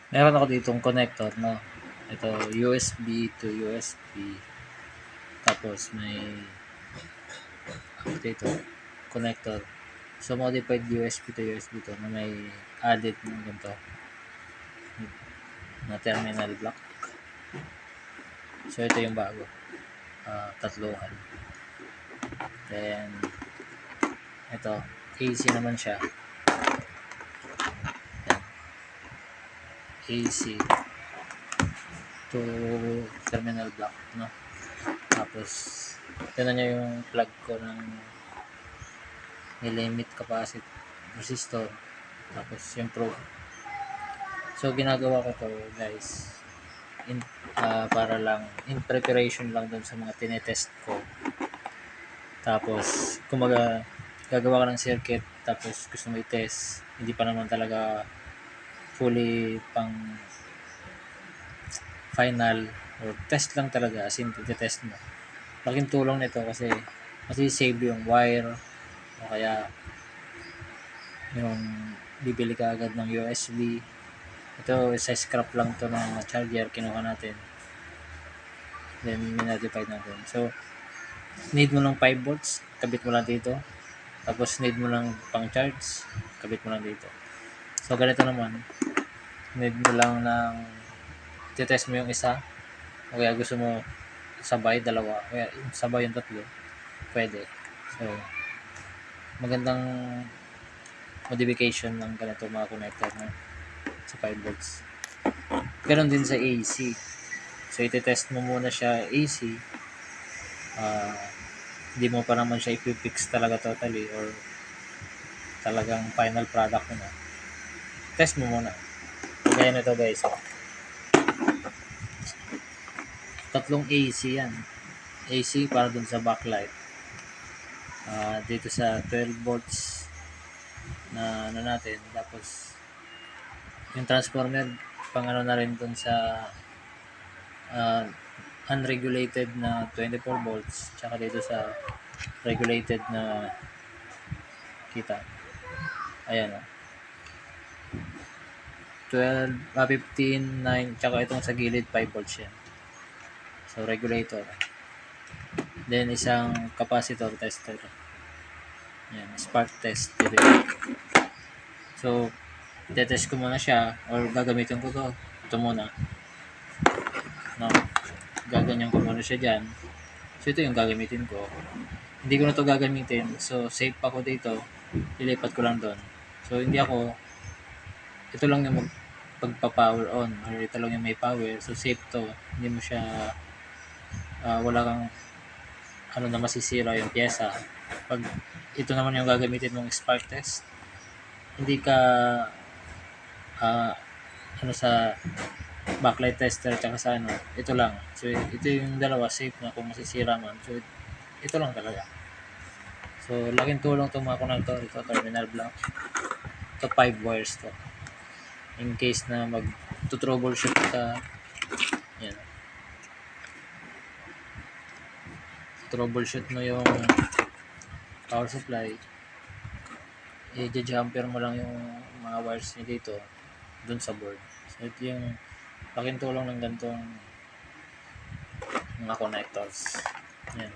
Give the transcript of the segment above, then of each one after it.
Meron ako ditong connector, no? Ito, USB to USB. Tapos may dito, connector. So, modified USB to USB to na may added ng ganito na terminal block. So, ito yung bago. Tatluhan. Then, ito, AC naman siya. Yan. AC to terminal block, no? Tapos, tinan nyo yung plug ko ng limit capacity resistor. Tapos, yung probe. So, ginagawa ko to, guys, para lang, in preparation lang dun sa mga tinetest ko. Tapos, kumaga, gagawa ka ng circuit, tapos gusto mo i-test, hindi pa naman talaga fully pang final, or test lang talaga, as in, test mo. Laking tulong nito kasi save yung wire, o kaya yung bibili ka agad ng USB. Ito, sa scrap lang to ng charger, kinuha natin. Then, minodify natin. So, need mo ng 5 volts, kabit mo lang dito. Tapos, need mo lang pang charge, kabit mo lang dito. So, ganito naman. Need mo lang ng titest mo yung isa. O kaya gusto mo sabay, dalawa. O kaya sabay yung tatlo. Pwede. So, magandang modification ng ganito mga connector na sa 5 volts. Ganon din sa AC. So, iti-test mo muna siya AC. Hindi mo pa naman siya ipipix talaga totally or talagang final product mo na. Test mo muna. Kaya nito guys. Tatlong AC yan. AC para dun sa backlight. Dito sa 12 volts na ano natin. Tapos, yung transformer, pang ano na rin dun sa unregulated na 24 volts. Tsaka dito sa regulated na kita. Ayan o. 12, 15, 9, tsaka itong sa gilid 5 volts yan. So, regulator. Then, isang capacitor tester. Yan, spark test. So, tetest ko muna siya or gagamitin ko to. Ito muna. No, gaganyan ko muna siya dyan. So, ito yung gagamitin ko. Hindi ko na to gagamitin. So, safe ako dito. Ilipat ko lang doon. So, hindi ako, ito lang yung pagpa-power on or ito lang yung may power. So, safe to. Hindi mo siya, wala kang ano na masisira yung pyesa. Pag ito naman yung gagamitin mong spark test, hindi ka ano sa backlight tester tsaka sa ano, ito lang. So, ito yung dalawa safe na kung masisira man. So, ito lang talaga. So, laking tulong itong mga connector. Ito, terminal block. Ito, 5 wires to. In case na mag-troubleshoot ka, yan. Troubleshoot mo yung power supply, i-jumper mo lang yung mga wires niya dito dun sa board. So, ito yung laking tulong ng ganitong mga connectors. Yan.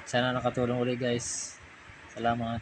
Sana nakatulong ulit guys. Salamat.